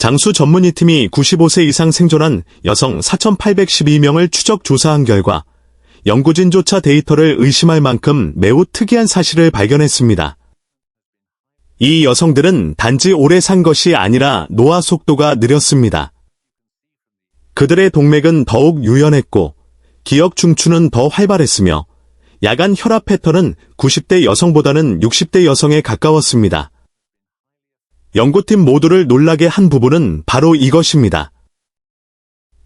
장수 전문의팀이 95세 이상 생존한 여성 4,812명을 추적 조사한 결과 연구진조차 데이터를 의심할 만큼 매우 특이한 사실을 발견했습니다. 이 여성들은 단지 오래 산 것이 아니라 노화 속도가 느렸습니다. 그들의 동맥은 더욱 유연했고 기억 중추는 더 활발했으며 야간 혈압 패턴은 90대 여성보다는 60대 여성에 가까웠습니다. 연구팀 모두를 놀라게 한 부분은 바로 이것입니다.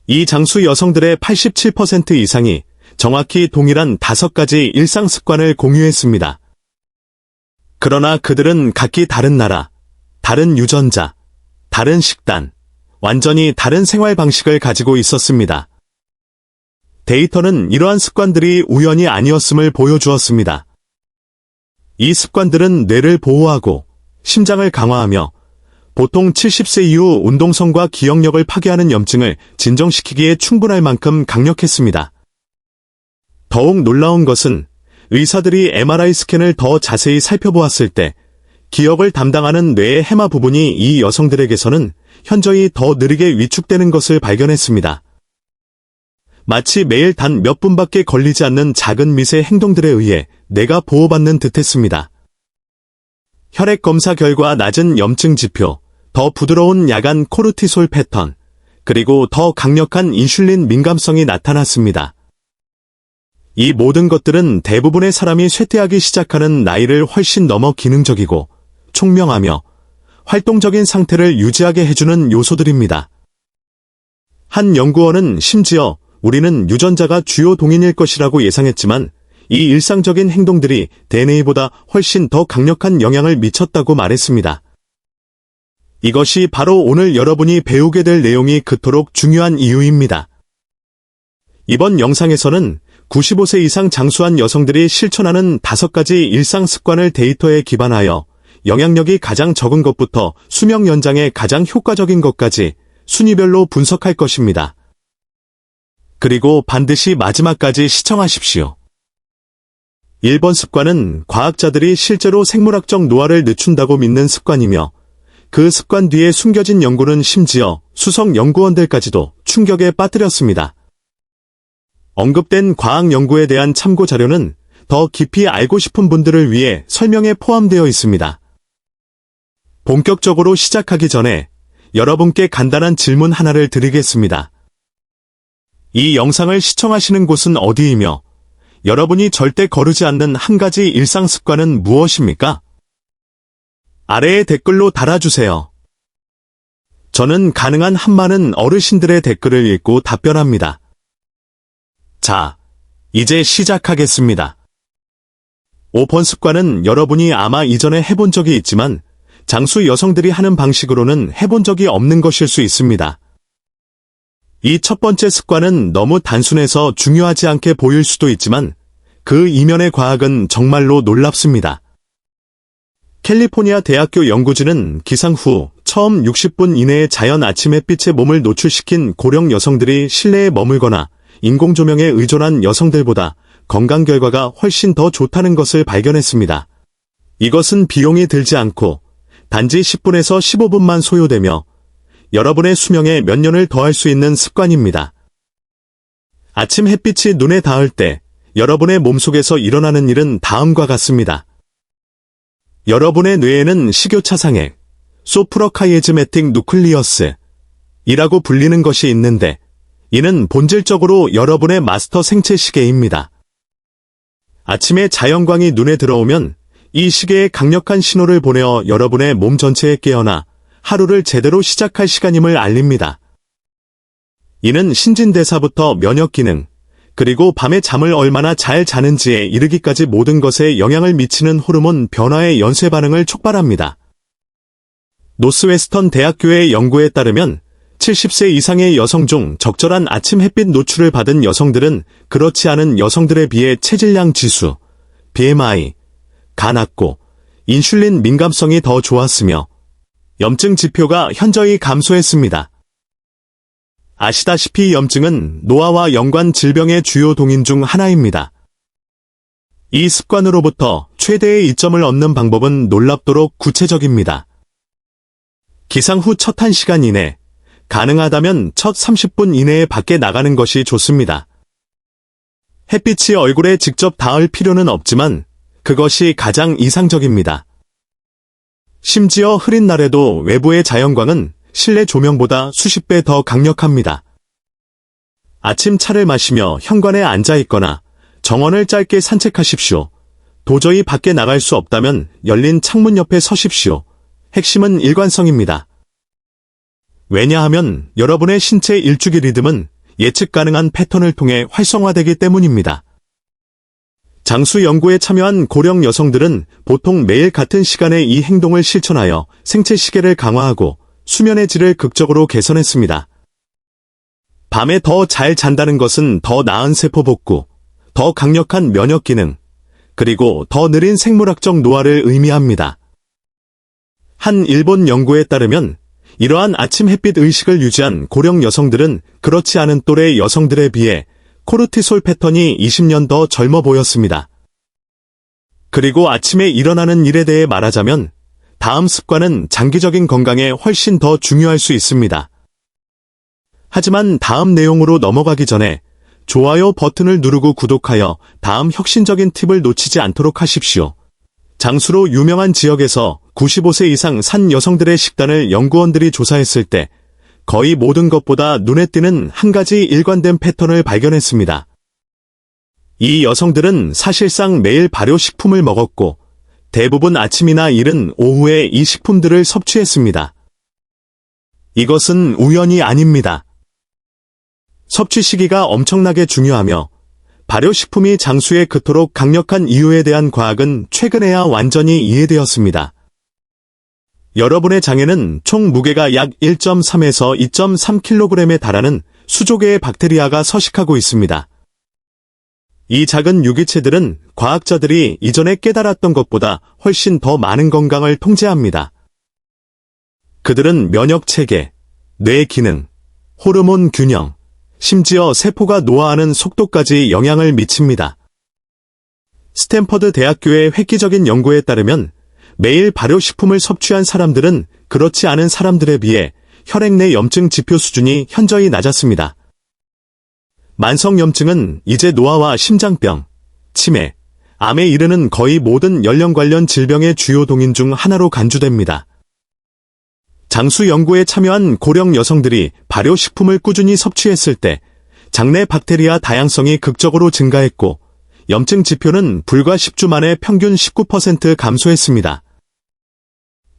이 장수 여성들의 87% 이상이 정확히 동일한 5가지 일상 습관을 공유했습니다. 그러나 그들은 각기 다른 나라, 다른 유전자, 다른 식단, 완전히 다른 생활 방식을 가지고 있었습니다. 데이터는 이러한 습관들이 우연이 아니었음을 보여주었습니다. 이 습관들은 뇌를 보호하고 심장을 강화하며 보통 70세 이후 운동성과 기억력을 파괴하는 염증을 진정시키기에 충분할 만큼 강력했습니다. 더욱 놀라운 것은 의사들이 MRI 스캔을 더 자세히 살펴보았을 때 기억을 담당하는 뇌의 해마 부분이 이 여성들에게서는 현저히 더 느리게 위축되는 것을 발견했습니다. 마치 매일 단 몇 분밖에 걸리지 않는 작은 미세 행동들에 의해 뇌가 보호받는 듯했습니다. 혈액 검사 결과 낮은 염증 지표, 더 부드러운 야간 코르티솔 패턴, 그리고 더 강력한 인슐린 민감성이 나타났습니다. 이 모든 것들은 대부분의 사람이 쇠퇴하기 시작하는 나이를 훨씬 넘어 기능적이고 총명하며 활동적인 상태를 유지하게 해주는 요소들입니다. 한 연구원은 심지어 우리는 유전자가 주요 동인일 것이라고 예상했지만 이 일상적인 행동들이 DNA보다 훨씬 더 강력한 영향을 미쳤다고 말했습니다. 이것이 바로 오늘 여러분이 배우게 될 내용이 그토록 중요한 이유입니다. 이번 영상에서는 95세 이상 장수한 여성들이 실천하는 5가지 일상 습관을 데이터에 기반하여 영향력이 가장 적은 것부터 수명 연장에 가장 효과적인 것까지 순위별로 분석할 것입니다. 그리고 반드시 마지막까지 시청하십시오. 1번 습관은 과학자들이 실제로 생물학적 노화를 늦춘다고 믿는 습관이며 그 습관 뒤에 숨겨진 연구는 심지어 수석 연구원들까지도 충격에 빠뜨렸습니다. 언급된 과학 연구에 대한 참고 자료는 더 깊이 알고 싶은 분들을 위해 설명에 포함되어 있습니다. 본격적으로 시작하기 전에 여러분께 간단한 질문 하나를 드리겠습니다. 이 영상을 시청하시는 곳은 어디이며 여러분이 절대 거르지 않는 한 가지 일상 습관은 무엇입니까? 아래에 댓글로 달아주세요. 저는 가능한 한 많은 어르신들의 댓글을 읽고 답변합니다. 자, 이제 시작하겠습니다. 5번 습관은 여러분이 아마 이전에 해본 적이 있지만 장수 여성들이 하는 방식으로는 해본 적이 없는 것일 수 있습니다. 이 첫 번째 습관은 너무 단순해서 중요하지 않게 보일 수도 있지만 그 이면의 과학은 정말로 놀랍습니다. 캘리포니아 대학교 연구진은 기상 후 처음 60분 이내에 자연 아침 햇빛에 몸을 노출시킨 고령 여성들이 실내에 머물거나 인공조명에 의존한 여성들보다 건강 결과가 훨씬 더 좋다는 것을 발견했습니다. 이것은 비용이 들지 않고 단지 10분에서 15분만 소요되며 여러분의 수명에 몇 년을 더할 수 있는 습관입니다. 아침 햇빛이 눈에 닿을 때 여러분의 몸속에서 일어나는 일은 다음과 같습니다. 여러분의 뇌에는 식욕차상액, 소프러카이에즈메틱 누클리어스 이라고 불리는 것이 있는데 이는 본질적으로 여러분의 마스터 생체 시계입니다. 아침에 자연광이 눈에 들어오면 이 시계에 강력한 신호를 보내어 여러분의 몸 전체에 깨어나 하루를 제대로 시작할 시간임을 알립니다. 이는 신진대사부터 면역기능, 그리고 밤에 잠을 얼마나 잘 자는지에 이르기까지 모든 것에 영향을 미치는 호르몬 변화의 연쇄 반응을 촉발합니다. 노스웨스턴 대학교의 연구에 따르면 70세 이상의 여성 중 적절한 아침 햇빛 노출을 받은 여성들은 그렇지 않은 여성들에 비해 체질량 지수, BMI, 간악고, 인슐린 민감성이 더 좋았으며 염증 지표가 현저히 감소했습니다. 아시다시피 염증은 노화와 연관 질병의 주요 동인 중 하나입니다. 이 습관으로부터 최대의 이점을 얻는 방법은 놀랍도록 구체적입니다. 기상 후 첫 1시간 이내, 가능하다면 첫 30분 이내에 밖에 나가는 것이 좋습니다. 햇빛이 얼굴에 직접 닿을 필요는 없지만 그것이 가장 이상적입니다. 심지어 흐린 날에도 외부의 자연광은 실내 조명보다 수십 배 더 강력합니다. 아침 차를 마시며 현관에 앉아 있거나 정원을 짧게 산책하십시오. 도저히 밖에 나갈 수 없다면 열린 창문 옆에 서십시오. 핵심은 일관성입니다. 왜냐하면 여러분의 신체 일주기 리듬은 예측 가능한 패턴을 통해 활성화되기 때문입니다. 장수 연구에 참여한 고령 여성들은 보통 매일 같은 시간에 이 행동을 실천하여 생체 시계를 강화하고 수면의 질을 극적으로 개선했습니다. 밤에 더 잘 잔다는 것은 더 나은 세포 복구, 더 강력한 면역 기능, 그리고 더 느린 생물학적 노화를 의미합니다. 한 일본 연구에 따르면 이러한 아침 햇빛 의식을 유지한 고령 여성들은 그렇지 않은 또래 여성들에 비해 코르티솔 패턴이 20년 더 젊어 보였습니다. 그리고 아침에 일어나는 일에 대해 말하자면 다음 습관은 장기적인 건강에 훨씬 더 중요할 수 있습니다. 하지만 다음 내용으로 넘어가기 전에 좋아요 버튼을 누르고 구독하여 다음 혁신적인 팁을 놓치지 않도록 하십시오. 장수로 유명한 지역에서 95세 이상 산 여성들의 식단을 연구원들이 조사했을 때 거의 모든 것보다 눈에 띄는 한 가지 일관된 패턴을 발견했습니다. 이 여성들은 사실상 매일 발효식품을 먹었고 대부분 아침이나 이른 오후에 이 식품들을 섭취했습니다. 이것은 우연이 아닙니다. 섭취 시기가 엄청나게 중요하며 발효식품이 장수에 그토록 강력한 이유에 대한 과학은 최근에야 완전히 이해되었습니다. 여러분의 장에는 총 무게가 약 1.3에서 2.3kg에 달하는 수조 개의 박테리아가 서식하고 있습니다. 이 작은 유기체들은 과학자들이 이전에 깨달았던 것보다 훨씬 더 많은 건강을 통제합니다. 그들은 면역 체계, 뇌 기능, 호르몬 균형, 심지어 세포가 노화하는 속도까지 영향을 미칩니다. 스탠퍼드 대학교의 획기적인 연구에 따르면 매일 발효식품을 섭취한 사람들은 그렇지 않은 사람들에 비해 혈액 내 염증 지표 수준이 현저히 낮았습니다. 만성염증은 이제 노화와 심장병, 치매, 암에 이르는 거의 모든 연령 관련 질병의 주요 동인 중 하나로 간주됩니다. 장수 연구에 참여한 고령 여성들이 발효식품을 꾸준히 섭취했을 때 장내 박테리아 다양성이 극적으로 증가했고 염증 지표는 불과 10주 만에 평균 19% 감소했습니다.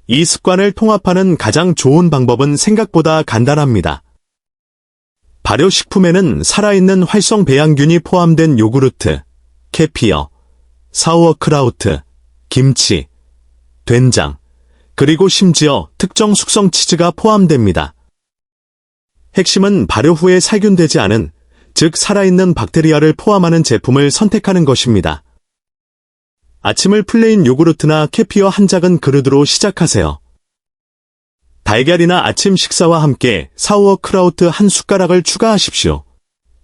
이 습관을 통합하는 가장 좋은 방법은 생각보다 간단합니다. 발효식품에는 살아있는 활성 배양균이 포함된 요구르트, 케피어, 사우어크라우트, 김치, 된장, 그리고 심지어 특정 숙성 치즈가 포함됩니다. 핵심은 발효 후에 살균되지 않은, 즉 살아있는 박테리아를 포함하는 제품을 선택하는 것입니다. 아침을 플레인 요구르트나 케피어 한 작은 그릇으로 시작하세요. 달걀이나 아침 식사와 함께 사우어크라우트 한 숟가락을 추가하십시오.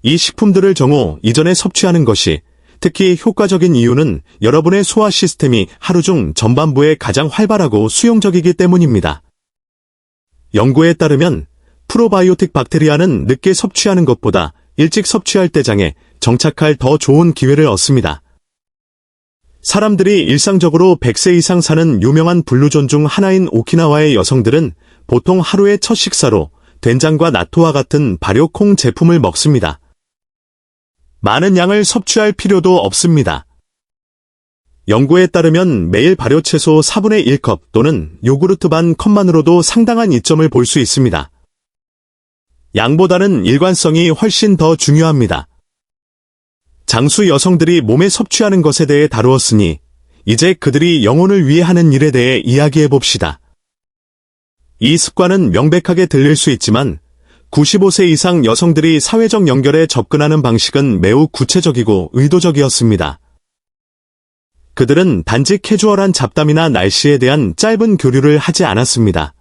이 식품들을 정오 이전에 섭취하는 것이 특히 효과적인 이유는 여러분의 소화 시스템이 하루 중 전반부에 가장 활발하고 수용적이기 때문입니다. 연구에 따르면 프로바이오틱 박테리아는 늦게 섭취하는 것보다 일찍 섭취할 때 장에 정착할 더 좋은 기회를 얻습니다. 사람들이 일상적으로 100세 이상 사는 유명한 블루존 중 하나인 오키나와의 여성들은 보통 하루의 첫 식사로 된장과 나토와 같은 발효콩 제품을 먹습니다. 많은 양을 섭취할 필요도 없습니다. 연구에 따르면 매일 발효채소 4분의 1컵 또는 요구르트 반 컵만으로도 상당한 이점을 볼 수 있습니다. 양보다는 일관성이 훨씬 더 중요합니다. 장수 여성들이 몸에 섭취하는 것에 대해 다루었으니 이제 그들이 영혼을 위해 하는 일에 대해 이야기해 봅시다. 이 습관은 명백하게 들릴 수 있지만 95세 이상 여성들이 사회적 연결에 접근하는 방식은 매우 구체적이고 의도적이었습니다. 그들은 단지 캐주얼한 잡담이나 날씨에 대한 짧은 교류를 하지 않았습니다.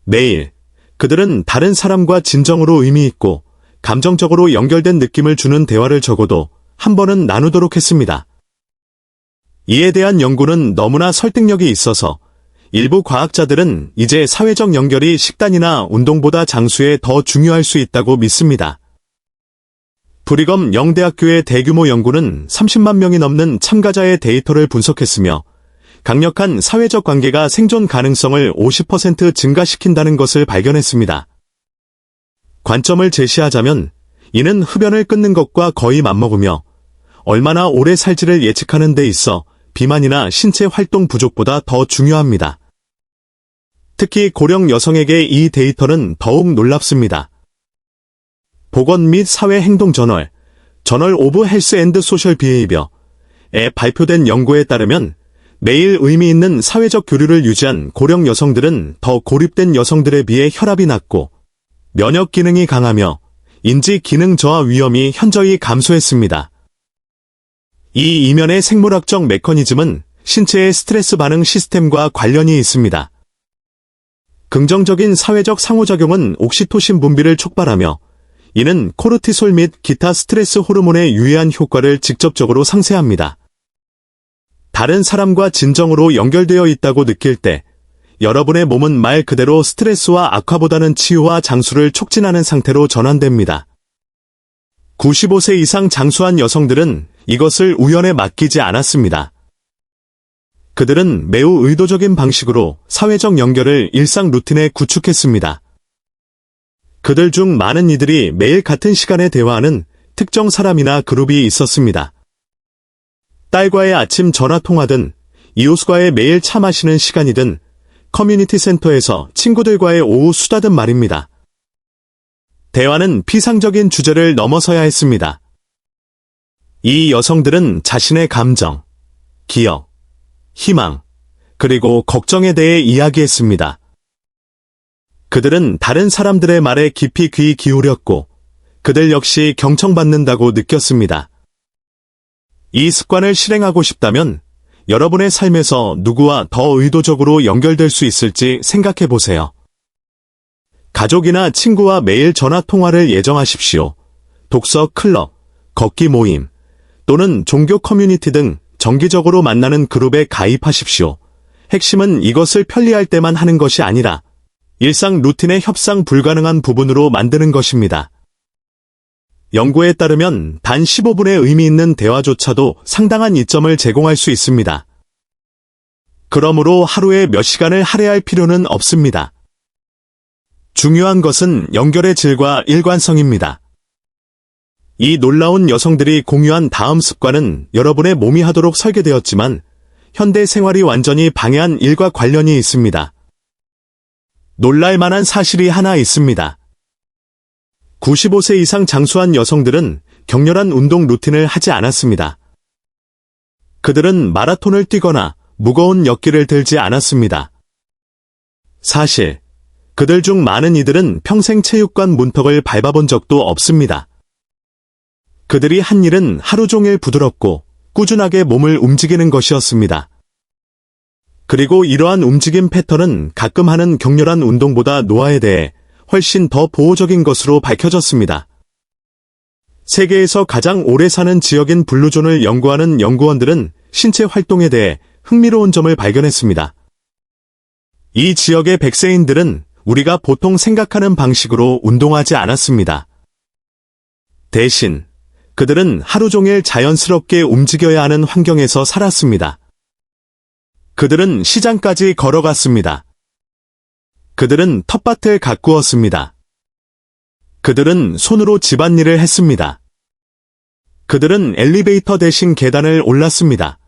매일 그들은 다른 사람과 진정으로 의미 있고 감정적으로 연결된 느낌을 주는 대화를 적어도 한 번은 나누도록 했습니다. 이에 대한 연구는 너무나 설득력이 있어서 일부 과학자들은 이제 사회적 연결이 식단이나 운동보다 장수에 더 중요할 수 있다고 믿습니다. 브리검 영대학교의 대규모 연구는 30만 명이 넘는 참가자의 데이터를 분석했으며 강력한 사회적 관계가 생존 가능성을 50% 증가시킨다는 것을 발견했습니다. 관점을 제시하자면 이는 흡연을 끊는 것과 거의 맞먹으며 얼마나 오래 살지를 예측하는 데 있어 비만이나 신체 활동 부족보다 더 중요합니다. 특히 고령 여성에게 이 데이터는 더욱 놀랍습니다. 보건 및 사회행동저널, 저널 오브 헬스 앤드 소셜 비헤이비어에 발표된 연구에 따르면 매일 의미 있는 사회적 교류를 유지한 고령 여성들은 더 고립된 여성들에 비해 혈압이 낮고 면역 기능이 강하며 인지 기능 저하 위험이 현저히 감소했습니다. 이 이면의 생물학적 메커니즘은 신체의 스트레스 반응 시스템과 관련이 있습니다. 긍정적인 사회적 상호작용은 옥시토신 분비를 촉발하며 이는 코르티솔 및 기타 스트레스 호르몬의 유해한 효과를 직접적으로 상쇄합니다. 다른 사람과 진정으로 연결되어 있다고 느낄 때 여러분의 몸은 말 그대로 스트레스와 악화보다는 치유와 장수를 촉진하는 상태로 전환됩니다. 95세 이상 장수한 여성들은 이것을 우연에 맡기지 않았습니다. 그들은 매우 의도적인 방식으로 사회적 연결을 일상 루틴에 구축했습니다. 그들 중 많은 이들이 매일 같은 시간에 대화하는 특정 사람이나 그룹이 있었습니다. 딸과의 아침 전화 통화든 이웃과의 매일 차 마시는 시간이든 커뮤니티 센터에서 친구들과의 오후 수다든 말입니다. 대화는 피상적인 주제를 넘어서야 했습니다. 이 여성들은 자신의 감정, 기억, 희망, 그리고 걱정에 대해 이야기했습니다. 그들은 다른 사람들의 말에 깊이 귀 기울였고 그들 역시 경청받는다고 느꼈습니다. 이 습관을 실행하고 싶다면 여러분의 삶에서 누구와 더 의도적으로 연결될 수 있을지 생각해 보세요. 가족이나 친구와 매일 전화 통화를 예정하십시오. 독서 클럽, 걷기 모임, 또는 종교 커뮤니티 등 정기적으로 만나는 그룹에 가입하십시오. 핵심은 이것을 편리할 때만 하는 것이 아니라 일상 루틴의 협상 불가능한 부분으로 만드는 것입니다. 연구에 따르면 단 15분의 의미 있는 대화조차도 상당한 이점을 제공할 수 있습니다. 그러므로 하루에 몇 시간을 할애할 필요는 없습니다. 중요한 것은 연결의 질과 일관성입니다. 이 놀라운 여성들이 공유한 다음 습관은 여러분의 몸이 하도록 설계되었지만 현대 생활이 완전히 방해한 일과 관련이 있습니다. 놀랄 만한 사실이 하나 있습니다. 95세 이상 장수한 여성들은 격렬한 운동 루틴을 하지 않았습니다. 그들은 마라톤을 뛰거나 무거운 역기를 들지 않았습니다. 사실 그들 중 많은 이들은 평생 체육관 문턱을 밟아본 적도 없습니다. 그들이 한 일은 하루 종일 부드럽고 꾸준하게 몸을 움직이는 것이었습니다. 그리고 이러한 움직임 패턴은 가끔 하는 격렬한 운동보다 노화에 대해 훨씬 더 보호적인 것으로 밝혀졌습니다. 세계에서 가장 오래 사는 지역인 블루존을 연구하는 연구원들은 신체 활동에 대해 흥미로운 점을 발견했습니다. 이 지역의 백세인들은 우리가 보통 생각하는 방식으로 운동하지 않았습니다. 대신 그들은 하루 종일 자연스럽게 움직여야 하는 환경에서 살았습니다. 그들은 시장까지 걸어갔습니다. 그들은 텃밭을 가꾸었습니다. 그들은 손으로 집안일을 했습니다. 그들은 엘리베이터 대신 계단을 올랐습니다.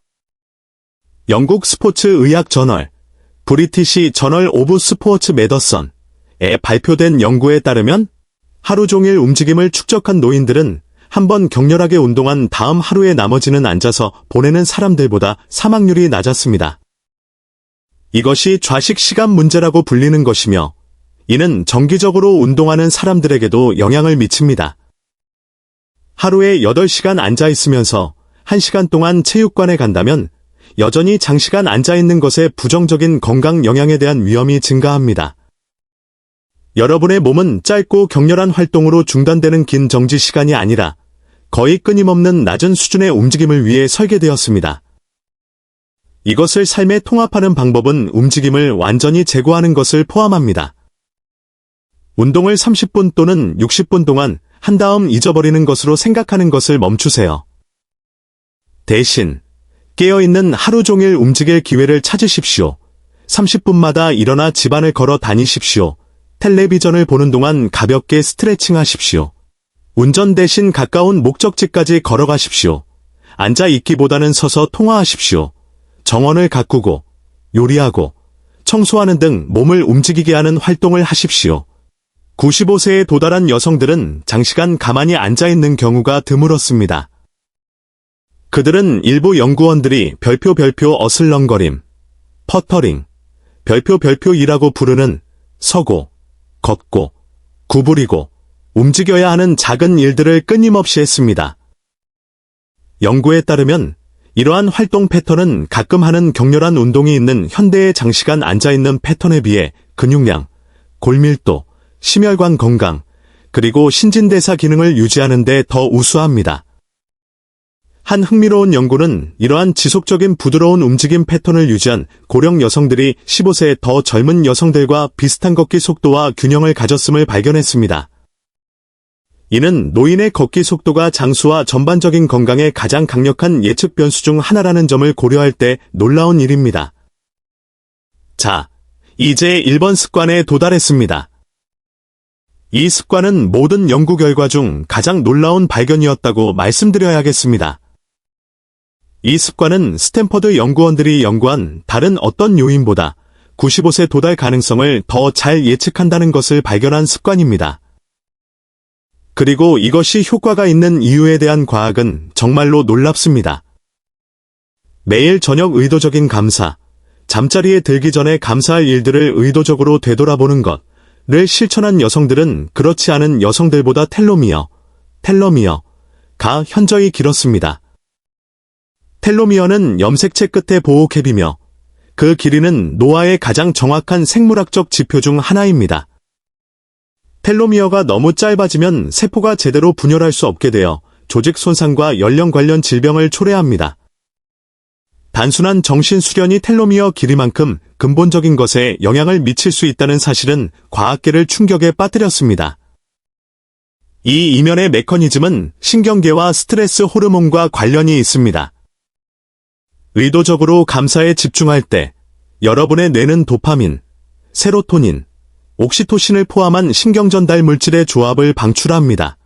영국 스포츠 의학 저널, 브리티시 저널 오브 스포츠 메더선에 발표된 연구에 따르면 하루 종일 움직임을 축적한 노인들은 한번 격렬하게 운동한 다음 하루에 나머지는 앉아서 보내는 사람들보다 사망률이 낮았습니다. 이것이 좌식 시간 문제라고 불리는 것이며 이는 정기적으로 운동하는 사람들에게도 영향을 미칩니다. 하루에 8시간 앉아 있으면서 1시간 동안 체육관에 간다면 여전히 장시간 앉아 있는 것의 부정적인 건강 영향에 대한 위험이 증가합니다. 여러분의 몸은 짧고 격렬한 활동으로 중단되는 긴 정지 시간이 아니라 거의 끊임없는 낮은 수준의 움직임을 위해 설계되었습니다. 이것을 삶에 통합하는 방법은 움직임을 완전히 제고하는 것을 포함합니다. 운동을 30분 또는 60분 동안 한 다음 잊어버리는 것으로 생각하는 것을 멈추세요. 대신 깨어있는 하루 종일 움직일 기회를 찾으십시오. 30분마다 일어나 집안을 걸어 다니십시오. 텔레비전을 보는 동안 가볍게 스트레칭 하십시오. 운전 대신 가까운 목적지까지 걸어가십시오. 앉아 있기보다는 서서 통화하십시오. 정원을 가꾸고, 요리하고, 청소하는 등 몸을 움직이게 하는 활동을 하십시오. 95세에 도달한 여성들은 장시간 가만히 앉아있는 경우가 드물었습니다. 그들은 일부 연구원들이 별표 어슬렁거림, 퍼터링, 별표이라고 부르는 서고, 걷고, 구부리고, 움직여야 하는 작은 일들을 끊임없이 했습니다. 연구에 따르면 이러한 활동 패턴은 가끔 하는 격렬한 운동이 있는 현대의 장시간 앉아있는 패턴에 비해 근육량, 골밀도, 심혈관 건강, 그리고 신진대사 기능을 유지하는 데 더 우수합니다. 한 흥미로운 연구는 이러한 지속적인 부드러운 움직임 패턴을 유지한 고령 여성들이 15세 더 젊은 여성들과 비슷한 걷기 속도와 균형을 가졌음을 발견했습니다. 이는 노인의 걷기 속도가 장수와 전반적인 건강에 가장 강력한 예측 변수 중 하나라는 점을 고려할 때 놀라운 일입니다. 자, 이제 1번 습관에 도달했습니다. 이 습관은 모든 연구 결과 중 가장 놀라운 발견이었다고 말씀드려야겠습니다. 이 습관은 스탠퍼드 연구원들이 연구한 다른 어떤 요인보다 95세 도달 가능성을 더 잘 예측한다는 것을 발견한 습관입니다. 그리고 이것이 효과가 있는 이유에 대한 과학은 정말로 놀랍습니다. 매일 저녁 의도적인 감사, 잠자리에 들기 전에 감사할 일들을 의도적으로 되돌아보는 것을 실천한 여성들은 그렇지 않은 여성들보다 텔로미어가 현저히 길었습니다. 텔로미어는 염색체 끝의 보호캡이며 그 길이는 노화의 가장 정확한 생물학적 지표 중 하나입니다. 텔로미어가 너무 짧아지면 세포가 제대로 분열할 수 없게 되어 조직 손상과 연령 관련 질병을 초래합니다. 단순한 정신 수련이 텔로미어 길이만큼 근본적인 것에 영향을 미칠 수 있다는 사실은 과학계를 충격에 빠뜨렸습니다. 이 이면의 메커니즘은 신경계와 스트레스 호르몬과 관련이 있습니다. 의도적으로 감사에 집중할 때 여러분의 뇌는 도파민, 세로토닌, 옥시토신을 포함한 신경전달 물질의 조합을 방출합니다.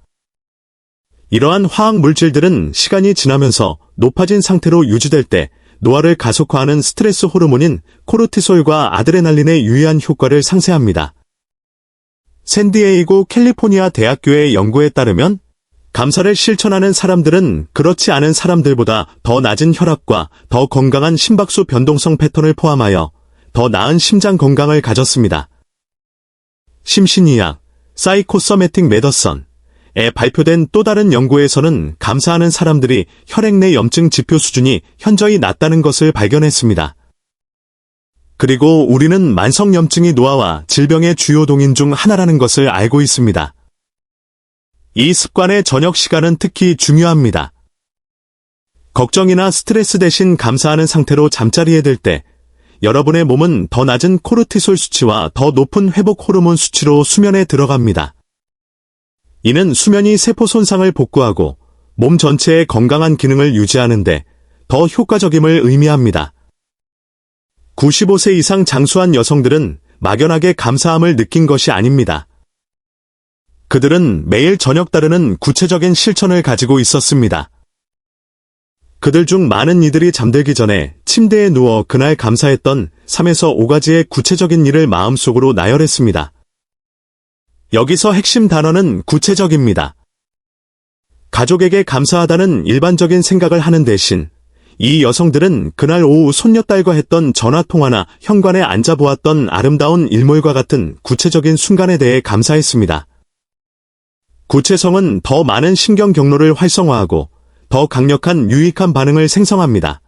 이러한 화학 물질들은 시간이 지나면서 높아진 상태로 유지될 때 노화를 가속화하는 스트레스 호르몬인 코르티솔과 아드레날린의 유의한 효과를 상쇄합니다. 샌디에이고 캘리포니아 대학교의 연구에 따르면 감사를 실천하는 사람들은 그렇지 않은 사람들보다 더 낮은 혈압과 더 건강한 심박수 변동성 패턴을 포함하여 더 나은 심장 건강을 가졌습니다. 심신의학, 사이코소매틱 메더선에 발표된 또 다른 연구에서는 감사하는 사람들이 혈액 내 염증 지표 수준이 현저히 낮다는 것을 발견했습니다. 그리고 우리는 만성염증이 노화와 질병의 주요 동인 중 하나라는 것을 알고 있습니다. 이 습관의 저녁 시간은 특히 중요합니다. 걱정이나 스트레스 대신 감사하는 상태로 잠자리에 들 때 여러분의 몸은 더 낮은 코르티솔 수치와 더 높은 회복 호르몬 수치로 수면에 들어갑니다. 이는 수면이 세포 손상을 복구하고 몸 전체의 건강한 기능을 유지하는데 더 효과적임을 의미합니다. 95세 이상 장수한 여성들은 막연하게 감사함을 느낀 것이 아닙니다. 그들은 매일 저녁 따르는 구체적인 실천을 가지고 있었습니다. 그들 중 많은 이들이 잠들기 전에 침대에 누워 그날 감사했던 3에서 5가지의 구체적인 일을 마음속으로 나열했습니다. 여기서 핵심 단어는 구체적입니다. 가족에게 감사하다는 일반적인 생각을 하는 대신 이 여성들은 그날 오후 손녀딸과 했던 전화통화나 현관에 앉아보았던 아름다운 일몰과 같은 구체적인 순간에 대해 감사했습니다. 구체성은 더 많은 신경 경로를 활성화하고 더 강력한 유익한 반응을 생성합니다.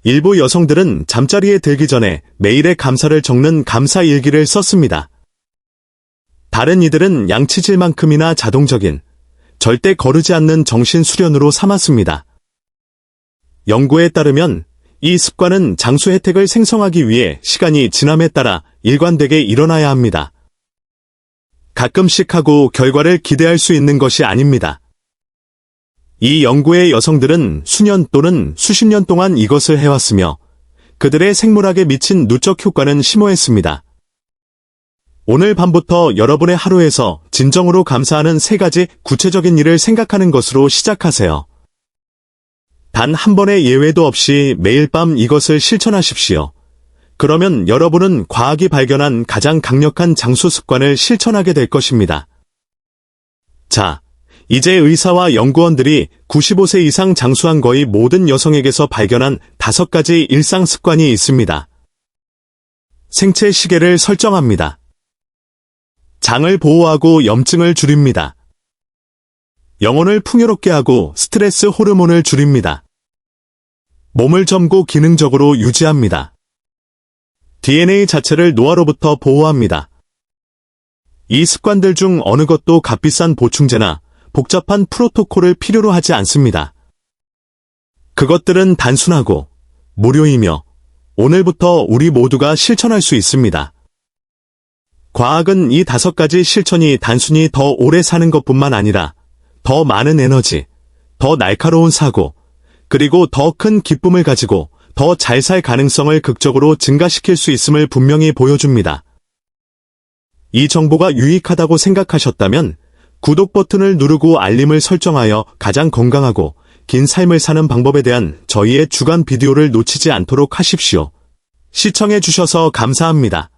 일부 여성들은 잠자리에 들기 전에 매일의 감사를 적는 감사 일기를 썼습니다. 다른 이들은 양치질만큼이나 자동적인, 절대 거르지 않는 정신 수련으로 삼았습니다. 연구에 따르면 이 습관은 장수 혜택을 생성하기 위해 시간이 지남에 따라 일관되게 일어나야 합니다. 가끔씩 하고 결과를 기대할 수 있는 것이 아닙니다. 이 연구의 여성들은 수년 또는 수십 년 동안 이것을 해왔으며 그들의 생물학에 미친 누적 효과는 심오했습니다. 오늘 밤부터 여러분의 하루에서 진정으로 감사하는 3가지 구체적인 일을 생각하는 것으로 시작하세요. 단 한 번의 예외도 없이 매일 밤 이것을 실천하십시오. 그러면 여러분은 과학이 발견한 가장 강력한 장수 습관을 실천하게 될 것입니다. 자, 이제 의사와 연구원들이 95세 이상 장수한 거의 모든 여성에게서 발견한 5가지 일상 습관이 있습니다. 생체 시계를 설정합니다. 장을 보호하고 염증을 줄입니다. 영혼을 풍요롭게 하고 스트레스 호르몬을 줄입니다. 몸을 젊고 기능적으로 유지합니다. DNA 자체를 노화로부터 보호합니다. 이 습관들 중 어느 것도 값비싼 보충제나 복잡한 프로토콜을 필요로 하지 않습니다. 그것들은 단순하고 무료이며 오늘부터 우리 모두가 실천할 수 있습니다. 과학은 이 5가지 실천이 단순히 더 오래 사는 것뿐만 아니라 더 많은 에너지, 더 날카로운 사고, 그리고 더 큰 기쁨을 가지고 더 잘 살 가능성을 극적으로 증가시킬 수 있음을 분명히 보여줍니다. 이 정보가 유익하다고 생각하셨다면 구독 버튼을 누르고 알림을 설정하여 가장 건강하고 긴 삶을 사는 방법에 대한 저희의 주간 비디오를 놓치지 않도록 하십시오. 시청해주셔서 감사합니다.